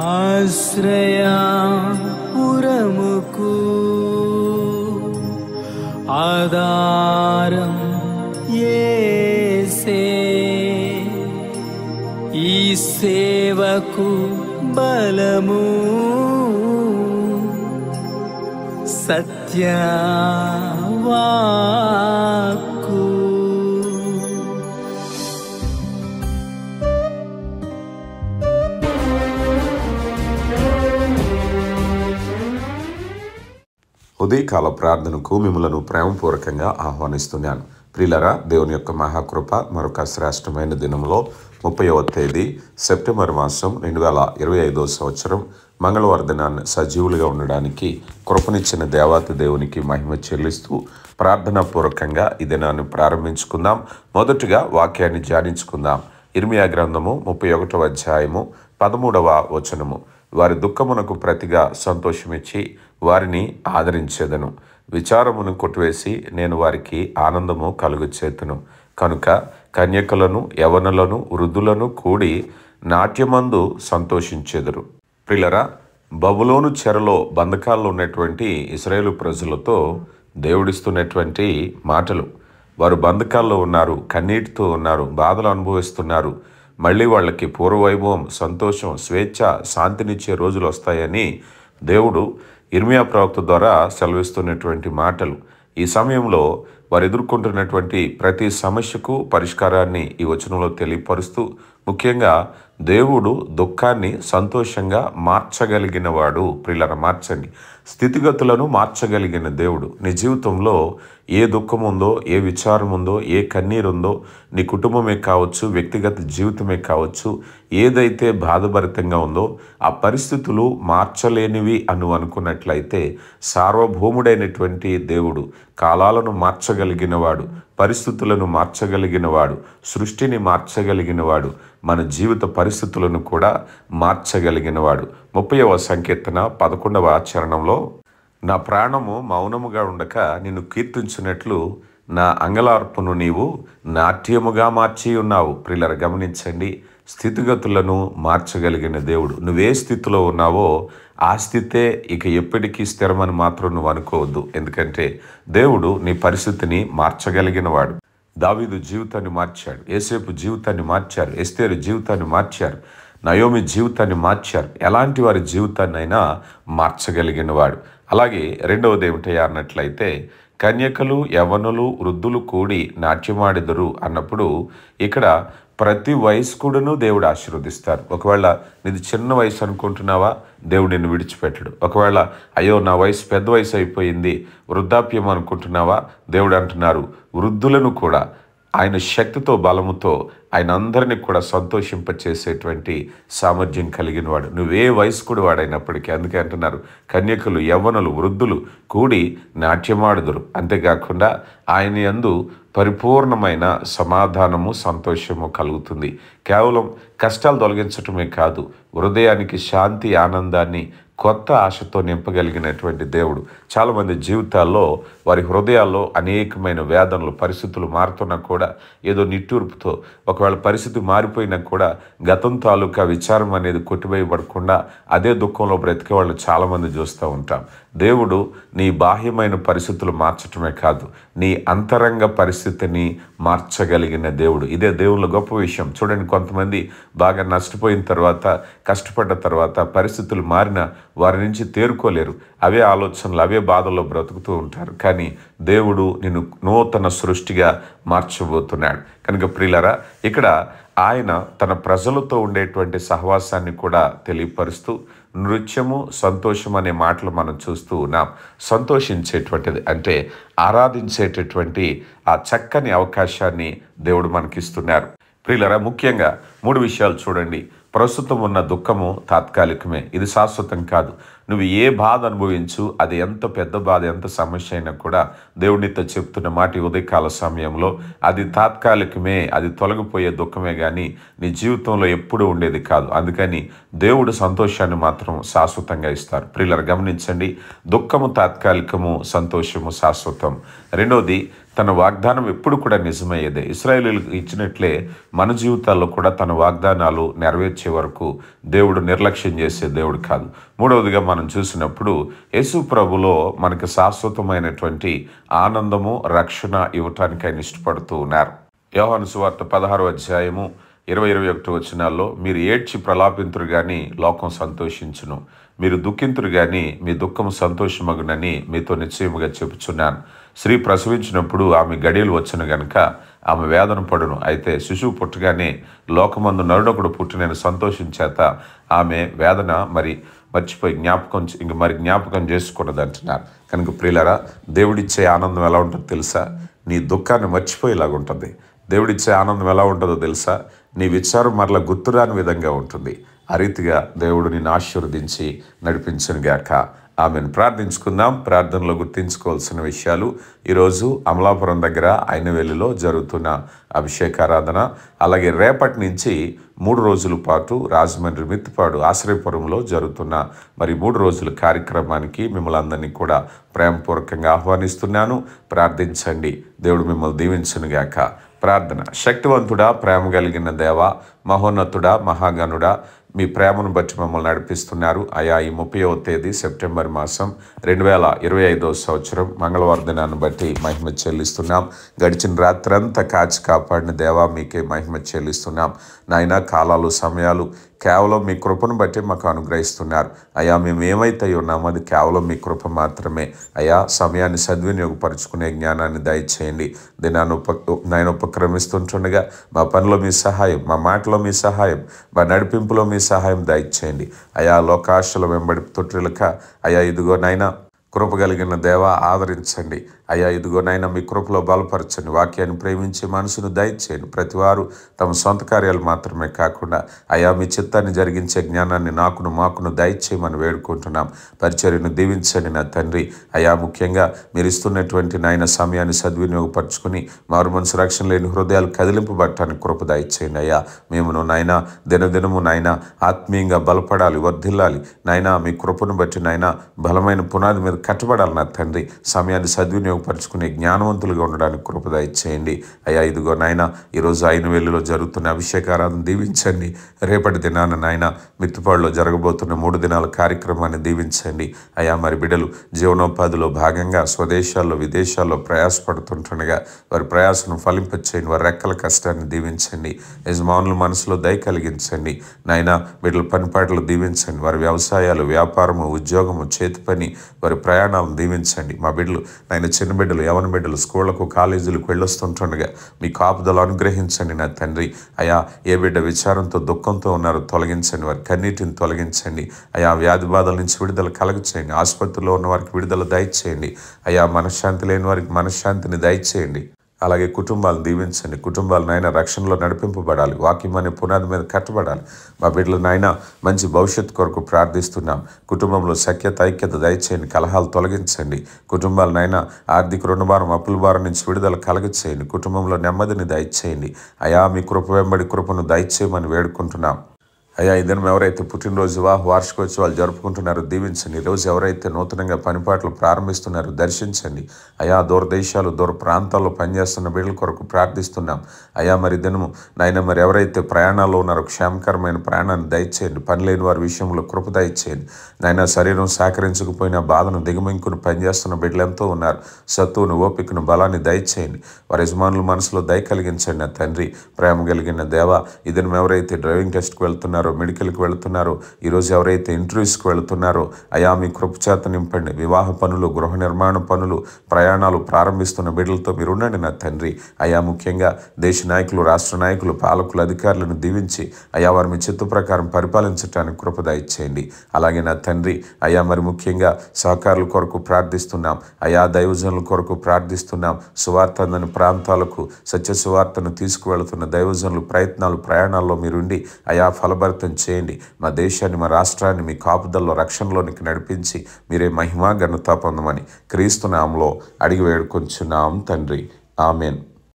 ఆశ్రయపురముకు ఆధారం యేసే, ఈ సేవకు బలము సత్యవాక్కు. ఉదయకాల ప్రార్థనకు మిమ్మలను ప్రేమపూర్వకంగా ఆహ్వానిస్తున్నాను. ప్రియులరా, దేవుని యొక్క మహాకృప మరొక శ్రేష్టమైన దినంలో 30వ తేదీ సెప్టెంబర్ మాసం 2025 సంవత్సరం మంగళవారం దినాన్ని సజీవులుగా ఉండడానికి కృపనిచ్చిన దేవాతి దేవునికి మహిమ చెల్లిస్తూ ప్రార్థనాపూర్వకంగా ఈ దినాన్ని ప్రారంభించుకుందాం. మొదటగా వాక్యాన్ని ధ్యానించుకుందాం. ఇర్మియా గ్రంథము 31వ అధ్యాయము 13వ వచనము. వారి దుఃఖమునకు ప్రతిగా సంతోషమిచ్చి వారిని ఆదరించేదను, విచారమును కొట్టివేసి నేను వారికి ఆనందము కలుగచేతును. కనుక కన్యకలను, యవనులను, వృద్ధులను కూడి నాట్యమందు సంతోషించెదరు. ప్రియులరా, బబులోను చెరలో బంధకాల్లో ఉన్నటువంటి ఇశ్రాయేలు ప్రజలతో దేవుడిస్తున్నటువంటి మాటలు. వారు బంధకాల్లో ఉన్నారు, కన్నీటితో ఉన్నారు, బాధలు అనుభవిస్తున్నారు. మళ్ళీ వాళ్ళకి పూర్వవైభవం, సంతోషం, స్వేచ్ఛ, శాంతినిచ్చే రోజులు వస్తాయని దేవుడు ఇర్మియా ప్రవక్త ద్వారా సెలవిస్తున్నటువంటి మాటలు. ఈ సమయంలో వారు ఎదుర్కొంటున్నటువంటి ప్రతి సమస్యకు పరిష్కారాన్ని ఈ వచనంలో తెలియపరుస్తూ, ముఖ్యంగా దేవుడు దుఃఖాన్ని సంతోషంగా మార్చగలిగిన వాడు. ప్రియులరా, మార్చండి. స్థితిగతులను మార్చగలిగిన దేవుడు. నీ జీవితంలో ఏ దుఃఖం ఉందో, ఏ విచారం ఉందో, ఏ కన్నీరు ఉందో, నీ కుటుంబమే కావచ్చు, వ్యక్తిగత జీవితమే కావచ్చు, ఏదైతే బాధభరితంగా ఉందో ఆ పరిస్థితులు మార్చలేనివి అని అనుకున్నట్లయితే సార్వభౌముడైనటువంటి దేవుడు, కాలాలను మార్చగలిగిన వాడు, పరిస్థితులను మార్చగలిగిన వాడు, సృష్టిని మార్చగలిగిన వాడు, మన జీవిత పరిస్థితులను కూడా మార్చగలిగిన వాడు. 30వ సంకీర్తన 11వ చరణంలో, నా ప్రాణము మౌనముగా ఉండక నిన్ను కీర్తించినట్లు నా అంగలార్పును నీవు నాట్యముగా మార్చి ఉన్నావు. ప్రియులరా, గమనించండి. స్థితిగతులను మార్చగలిగిన దేవుడు. నువ్వే స్థితిలో ఉన్నావో ఆ స్థితే ఇక ఎప్పటికీ స్థిరమని మాత్రం నువ్వు అనుకోవద్దు. ఎందుకంటే దేవుడు నీ పరిస్థితిని మార్చగలిగిన వాడు. దావీదు జీవితాన్ని మార్చాడు, యేసేపు జీవితాన్ని మార్చారు, ఎస్తేరు జీవితాన్ని మార్చారు, నయోమి జీవితాన్ని మార్చారు. ఎలాంటి వారి జీవితాన్ని అయినా మార్చగలిగిన వాడు. అలాగే రెండవది ఏమిటయ్యా అన్నట్లయితే, కన్యకలు, యవనులు, వృద్ధులు కూడి నాట్యమాడెదరు అన్నప్పుడు ఇక్కడ ప్రతి వయస్కుడును దేవుడు ఆశీర్వదిస్తారు. ఒకవేళ నీది చిన్న వయసు అనుకుంటున్నావా, దేవుడు నిన్ను విడిచిపెట్టడు. ఒకవేళ అయ్యో నా వయసు పెద్ద వయసు అయిపోయింది, వృద్ధాప్యం అనుకుంటున్నావా, దేవుడు అంటున్నారు వృద్ధులను కూడా ఆయన శక్తితో, బలముతో ఆయన అందరినీ కూడా సంతోషింపచేసేటువంటి సామర్థ్యం కలిగిన వాడు. నువ్వే వయస్కుడు వాడైనప్పటికీ. అందుకే అంటున్నారు కన్యకలు, యవ్వనులు, వృద్ధులు కూడి నాట్యమాడుదురు. అంతేకాకుండా ఆయన యందు పరిపూర్ణమైన సమాధానము, సంతోషము కలుగుతుంది. కేవలం కష్టాలు తొలగించటమే కాదు, హృదయానికి శాంతి, ఆనందాన్ని, కొత్త ఆశతో నింపగలిగినటువంటి దేవుడు. చాలామంది జీవితాల్లో, వారి హృదయాల్లో అనేకమైన వేదనలు, పరిస్థితులు మారుతున్నా కూడా ఏదో నిట్టూర్పుతో, ఒకవేళ పరిస్థితి మారిపోయినా కూడా గతం తాలూకా విచారం అనేది కొట్టివేయబడకుండా అదే దుఃఖంలో బ్రతికే వాళ్ళు చాలామంది చూస్తూ ఉంటాం. దేవుడు నీ బాహ్యమైన పరిస్థితులు మార్చటమే కాదు, నీ అంతరంగ పరిస్థితిని మార్చగలిగిన దేవుడు. ఇదే దేవుళ్ళ గొప్ప విషయం. చూడండి, కొంతమంది బాగా నష్టపోయిన తర్వాత, కష్టపడ్డ తర్వాత పరిస్థితులు మారిన వారి నుంచి తేరుకోలేరు. అవే ఆలోచనలు, అవే బాధల్లో బ్రతుకుతూ ఉంటారు. కానీ దేవుడు నిన్ను నూతన సృష్టిగా మార్చబోతున్నాడు. కనుక ప్రియులరా, ఇక్కడ ఆయన తన ప్రజలతో ఉండేటువంటి సహవాసాన్ని కూడా తెలియపరుస్తూ నృత్యము, సంతోషం అనే మాటలు మనం చూస్తూ ఉన్నాం. సంతోషించేటువంటిది అంటే ఆరాధించేటటువంటి ఆ చక్కని అవకాశాన్ని దేవుడు మనకిస్తున్నారు. ప్రియులరా, ముఖ్యంగా 3 విషయాలు చూడండి. ప్రస్తుతం ఉన్న దుఃఖము తాత్కాలికమే, ఇది శాశ్వతం కాదు. నువ్వు ఏ బాధ అనుభవించు, అది ఎంత పెద్ద బాధ, ఎంత సమస్య అయినా కూడా దేవునితో చెప్తున్న మాట ఈ ఉదయకాల సమయంలో, అది తాత్కాలికమే, అది తొలగిపోయే దుఃఖమే కానీ నీ జీవితంలో ఎప్పుడూ ఉండేది కాదు. అందుకని దేవుడు సంతోషాన్ని మాత్రం శాశ్వతంగా ఇస్తారు. ప్రియులరా, గమనించండి, దుఃఖము తాత్కాలికము, సంతోషము శాశ్వతం. రెండవది, తన వాగ్దానం ఎప్పుడు కూడా నిజమయ్యేదే. ఇశ్రాయేలీయులకు ఇచ్చినట్లే మన జీవితాల్లో కూడా తన వాగ్దానాలు నెరవేర్చే వరకు దేవుడు నిర్లక్ష్యం చేసే దేవుడు కాదు. మూడవదిగా మనం చూసినప్పుడు యేసు ప్రభులో మనకి శాశ్వతమైనటువంటి ఆనందము, రక్షణ ఇవ్వటానికి ఆయన ఇష్టపడుతూ ఉన్నారు. యోహాను సువార్త 16వ అధ్యాయము 20-21 వచనాల్లో, మీరు ఏడ్చి ప్రలాపింతురు గాని లోకం సంతోషించును, మీరు దుఃఖింతురు గాని మీ దుఃఖము సంతోషమగునని మీతో నిశ్చయముగా చెప్పుచున్నాను. స్త్రీ ప్రసవించినప్పుడు ఆమె గడియలు వచ్చును గనుక ఆమె వేదన పడును. అయితే శిశువు పుట్టగానే లోకమందు నరుడొకడు పుట్టినని సంతోషించేత ఆమె వేదన మర్చిపోయి జ్ఞాపకం చేసుకున్నది అంటున్నారు. కనుక ప్రియులారా, దేవుడిచ్చే ఆనందం ఎలా ఉంటుందో తెలుసా? నీ దుఃఖాన్ని మర్చిపోయేలాగా ఉంటుంది. దేవుడిచ్చే ఆనందం ఎలా ఉంటుందో తెలుసా? నీ విచారం మరలా గుర్తురాని విధంగా ఉంటుంది. ఆ రీతిగా దేవుడు నిన్ను ఆశీర్వదించి నడిపించునుగాక. ఆమెను ప్రార్థించుకుందాం. ప్రార్థనలో గుర్తించుకోవాల్సిన విషయాలు, ఈరోజు అమలాపురం దగ్గర ఐనవేలిలో జరుగుతున్న అభిషేకారాధన, అలాగే రేపటి నుంచి 3 రోజుల పాటు రాజమండ్రి మిత్తిపాడు ఆశ్రయపురంలో జరుగుతున్న 3 రోజుల కార్యక్రమానికి మిమ్మల్ని అందరినీ కూడా ప్రేమపూర్వకంగా ఆహ్వానిస్తున్నాను. ప్రార్థించండి. దేవుడు మిమ్మల్ని దీవించునుగాక. ప్రార్థన. శక్తివంతుడా, ప్రేమ కలిగిన దేవా, మహోన్నతుడా, మహాగణుడా, మీ ప్రేమను బట్టి మమ్మల్ని నడిపిస్తున్నారు. అయా, ఈ 30వ తేదీ సెప్టెంబర్ మాసం 2025వ సంవత్సరం మంగళవారం దినాన్ని బట్టి మహిమ చెల్లిస్తున్నాం. గడిచిన రాత్రంతా కాచి కాపాడిన దేవా, మీకే మహిమ చెల్లిస్తున్నాం. నాయన, కాలాలు, సమయాలు కేవలం మీ కృపను బట్టి మాకు అనుగ్రహిస్తున్నారు. అయా, మేము ఏమైతే ఉన్నామో అది కేవలం మీ కృప మాత్రమే. అయా, సమయాన్ని సద్వినియోగపరుచుకునే జ్ఞానాన్ని దయచేయండి. దినాన్ని ఉపక్రమిస్తుంటుండగా మా పనిలో మీ సహాయం, మా మాటలో మీ సహాయం, మా నడిపింపులో మీ సహాయం దయచేయండి. అయా, లోకాశల వెంబడి తొట్టిలక అయా, ఇదిగో నాయన కృప కలిగిన దేవ ఆదరించండి. అయ్యా, ఇదిగో నాయన మీ కృపలో బలపరచండి. వాక్యాన్ని ప్రేమించే మనసును దయచేయండి. ప్రతివారు తమ సొంత కార్యాలు మాత్రమే కాకుండా అయ్యా, మీ చిత్తాన్ని జరిగించే జ్ఞానాన్ని మాకును దయచేయమని వేడుకుంటున్నాం. పరిచర్యను దీవించండి నా తండ్రి. అయ్యా, ముఖ్యంగా మీరు ఇస్తున్నటువంటి నాయన సమయాన్ని సద్వినియోగపరచుకుని మారు మనసు రక్షణ లేని హృదయాలు కదిలింపబడటానికి కృప దయచేయండి. అయ్యా, మేమును నాయన దినదినము నాయన ఆత్మీయంగా బలపడాలి, వర్ధిల్లాలి. నాయన మీ కృపను బట్టి నాయన బలమైన పునాది మీద కట్టబడాలి నా తండ్రి. సమయాన్ని సద్వినియోగపరచుకునే జ్ఞానవంతులుగా ఉండడానికి కృప దయచేయండి. అయ్యా, ఇదిగో నాయన ఈరోజు ఐనవేలిలో జరుగుతున్న అభిషేకారాధన దీవించండి. రేపటి దినాన నాయన మిత్తిపాడులో జరగబోతున్న 3 దినాల కార్యక్రమాన్ని దీవించండి. అయ్యా, మరి బిడ్డలు జీవనోపాధిలో భాగంగా స్వదేశాల్లో విదేశాల్లో ప్రయాసపడుతుంటుండగా వారి ప్రయాసను ఫలింపచేయండి. వారి రెక్కల కష్టాన్ని దీవించండి. యజమానుల మనసులో దయ కలిగించండి. నాయన, బిడ్డల పనిపాట్లు దీవించండి. వారి వ్యవసాయాలు, వ్యాపారము, ఉద్యోగము, చేతి పని, వారి ప్రయాణాలను దీవించండి. మా బిడ్డలు నాయన, చిన్న బిడ్డలు, యవన బిడ్డలు స్కూళ్లకు, కాలేజీలకు వెళ్ళొస్తుంటుండగా మీ కాపుదలు అనుగ్రహించండి నా తండ్రి. అయా, ఏ బిడ్డ విచారంతో, దుఃఖంతో ఉన్నారో తొలగించండి. వారి కన్నీటిని తొలగించండి. అయా, వ్యాధి బాధల నుంచి విడుదల కలగచేయండి. ఆసుపత్రిలో ఉన్న వారికి విడుదల దయచేయండి. అయా, మనశ్శాంతి లేని వారికి మనశ్శాంతిని దయచేయండి. అలాగే కుటుంబాలను దీవించండి. కుటుంబాలు నాయన రక్షణలో నడిపింపబడాలి. వాక్యం అనే పునాది మీద కట్టబడాలి. మా బిడ్డలు నాయన మంచి భవిష్యత్తు కొరకు ప్రార్థిస్తున్నాం. కుటుంబంలో సఖ్యత, ఐక్యత దయచేయండి. కలహాలు తొలగించండి. కుటుంబాలు నాయన ఆర్థిక రుణభారం, అప్పుల భారం నుంచి విడుదల కలగచేయండి. కుటుంబంలో నెమ్మదిని దయచేయండి. అయా, మీ కృప వెంబడి కృపను దయచేయమని వేడుకుంటున్నాం. అయ్యా, ఈ దినం ఎవరైతే పుట్టినరోజు, వార్షికోత్సవాలు జరుపుకుంటున్నారో దీవించండి. ఈరోజు ఎవరైతే నూతనంగా పనిపాట్లు ప్రారంభిస్తున్నారో దర్శించండి. అయా, దూర దేశాలు, దూర ప్రాంతాల్లో పనిచేస్తున్న బిడ్డల కొరకు ప్రార్థిస్తున్నాం. అయా, మరి దినము నాయన మరి ఎవరైతే ప్రయాణాల్లో ఉన్నారో క్షేమకరమైన ప్రయాణాన్ని దయచేయండి. పని లేని వారి విషయంలో కృప దయచేయండి. నాయన, శరీరం సహకరించకపోయినా బాధను దిగమింకుని పనిచేస్తున్న బిడ్డలు ఎంతో ఉన్నారు. సత్తువును, ఓపికను, బలాన్ని దయచేయండి. వారి యజమానుల మనసులో దయ కలిగించండి నా తండ్రి. ప్రేమ కలిగిన దేవ, ఈ దినం ఎవరైతే డ్రైవింగ్ టెస్ట్కి వెళ్తున్నారో, మెడికల్కి వెళుతున్నారో, ఈరోజు ఎవరైతే ఇంటర్వ్యూస్కి వెళుతున్నారో అయా, మీ కృపచేత నింపండి. వివాహ పనులు, గృహ నిర్మాణ పనులు, ప్రయాణాలు ప్రారంభిస్తున్న బిడ్డలతో మీరు ఉండండి నా తండ్రి. అయా, ముఖ్యంగా దేశ నాయకులు, రాష్ట్ర నాయకులు, పాలకులు, అధికారులను దీవించి అయా, వారి మీ చిత్త ప్రకారం పరిపాలించడానికి కృప దయచేయండి. అలాగే నా తండ్రి అయా, మరి ముఖ్యంగా సహకారుల కొరకు ప్రార్థిస్తున్నాం. అయా, దైవజనుల కొరకు ప్రార్థిస్తున్నాం. సువార్త అందని ప్రాంతాలకు సత్య సువార్తను తీసుకువెళుతున్న దైవజనుల ప్రయాణాల్లో మీరుండి అయా ఫలభరితం చేయండి. మా దేశాన్ని, మా రాష్ట్రాన్ని మీ కాపుదల్లో, రక్షణలోనికి నడిపించి మీరే మహిమ ఘనత పొందమని క్రీస్తు నామములో అడిగి వేడుకొంచున్నాం తండ్రి. ఆమెన్.